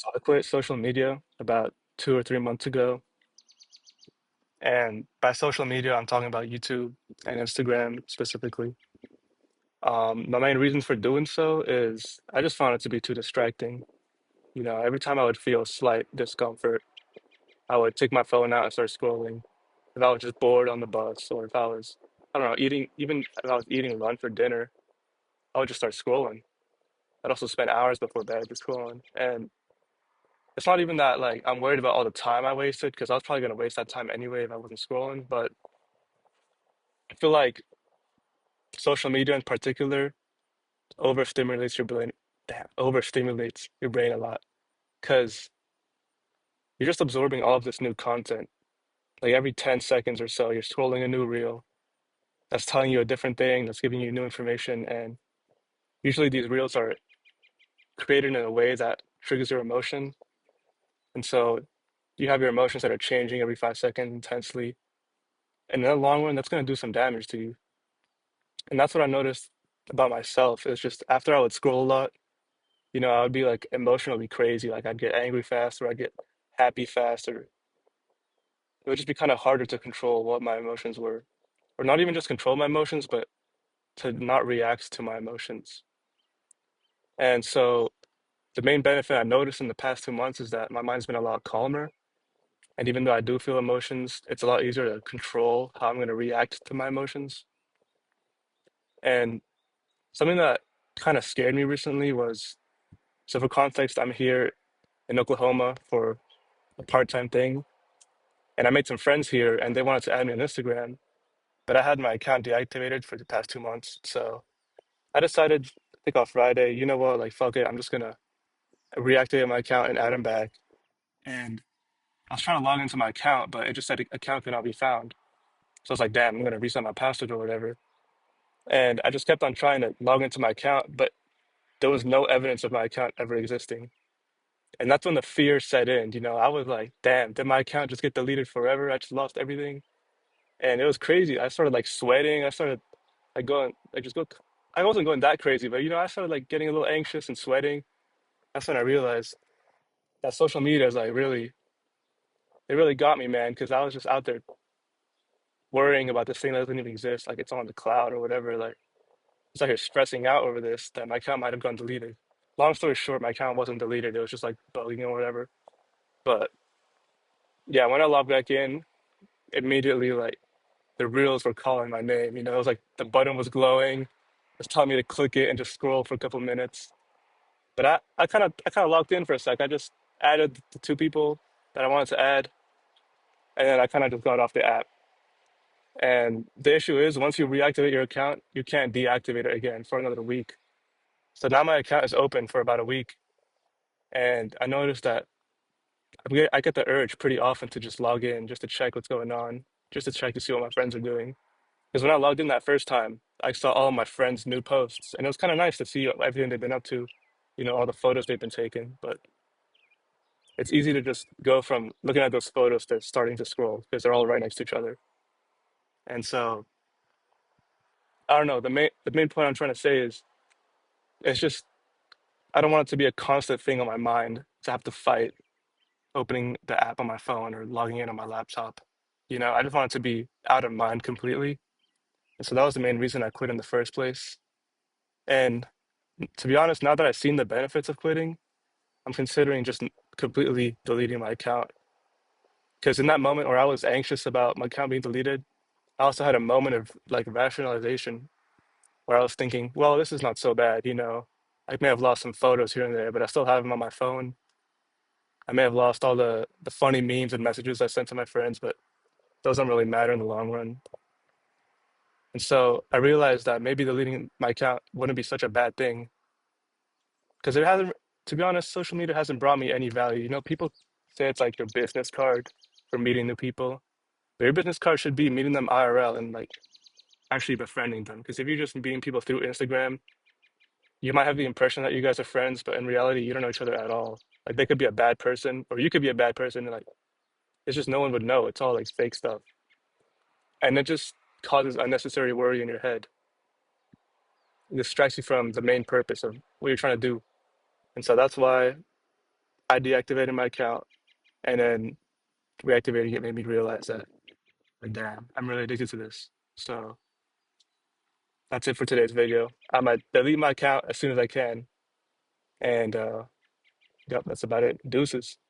So I quit social media about 2 or 3 months ago. And by social media, I'm talking about YouTube and Instagram specifically. My main reason for doing so is I just found it to be too distracting. Every time I would feel slight discomfort, I would take my phone out and start scrolling. If I was just bored on the bus, or if I was, I don't know, even if I was eating lunch or dinner, I would just start scrolling. I'd also spend hours before bed just scrolling. And it's not even that like I'm worried about all the time I wasted because I was probably gonna waste that time anyway if I wasn't scrolling. But I feel like social media in particular overstimulates your brain. Damn, overstimulates your brain a lot because you're just absorbing all of this new content. Like every 10 seconds or so, you're scrolling a new reel that's telling you a different thing, that's giving you new information. And usually these reels are created in a way that triggers your emotion. And so you have your emotions that are changing every 5 seconds intensely. And in the long run, that's going to do some damage to you. And that's what I noticed about myself. It's just after I would scroll a lot, I would be like emotionally crazy. Like I'd get angry fast or I'd get happy fast, or it would just be kind of harder to control what my emotions were. Or not even just control my emotions, but to not react to my emotions. And so the main benefit I noticed in the past 2 months is that my mind's been a lot calmer. And even though I do feel emotions, it's a lot easier to control how I'm going to react to my emotions. And something that kind of scared me recently was, so for context, I'm here in Oklahoma for a part-time thing, and I made some friends here, and they wanted to add me on Instagram, but I had my account deactivated for the past 2 months. So I decided, I think on Friday, you know what, like fuck it, I'm just gonna reactivate my account and add him back. And I was trying to log into my account, but it just said account cannot be found. So I was like, damn, I'm gonna reset my password or whatever. And I just kept on trying to log into my account, but there was no evidence of my account ever existing. And that's when the fear set in. I was like, damn, did my account just get deleted forever? I just lost everything. And it was crazy. I started like sweating. I started like going, like just go. I wasn't going that crazy, but I started like getting a little anxious and sweating. That's when I realized that social media is like really, it really got me, man, because I was just out there worrying about this thing that doesn't even exist. Like it's on the cloud or whatever. Like it's out here stressing out over this that my account might have gone deleted. Long story short, my account wasn't deleted. It was just like bugging or whatever. But yeah, when I logged back in, immediately like the reels were calling my name. It was like the button was glowing. It was telling me to click it and just scroll for a couple minutes. But I kind of logged in for a sec. I just added the two people that I wanted to add, and then I kind of just got off the app. And the issue is once you reactivate your account, you can't deactivate it again for another week. So now my account is open for about a week, and I noticed that I get the urge pretty often to just log in just to check what's going on, just to check to see what my friends are doing. Because when I logged in that first time, I saw all of my friends' new posts, and it was kind of nice to see everything they've been up to, all the photos they've been taking. But it's easy to just go from looking at those photos to starting to scroll because they're all right next to each other. And so I don't know. The main point I'm trying to say is it's just I don't want it to be a constant thing on my mind to have to fight opening the app on my phone or logging in on my laptop. I just want it to be out of mind completely. And so that was the main reason I quit in the first place. And to be honest, now that I've seen the benefits of quitting, I'm considering just completely deleting my account. Because in that moment where I was anxious about my account being deleted, I also had a moment of like rationalization where I was thinking, well, this is not so bad. I may have lost some photos here and there, but I still have them on my phone. I may have lost all the funny memes and messages I sent to my friends, but those don't really matter in the long run. And so I realized that maybe deleting my account wouldn't be such a bad thing because it hasn't, to be honest, social media hasn't brought me any value. People say it's like your business card for meeting new people, but your business card should be meeting them IRL and like actually befriending them. Because if you're just meeting people through Instagram, you might have the impression that you guys are friends, but in reality, you don't know each other at all. Like they could be a bad person, or you could be a bad person, and like it's just no one would know. It's all like fake stuff, and it just causes unnecessary worry in your head. It distracts you from the main purpose of what you're trying to do. And so that's why I deactivated my account, and then reactivating it made me realize that, like, damn, I'm really addicted to this. So that's it for today's video. I might delete my account as soon as I can, and yep, that's about it. Deuces.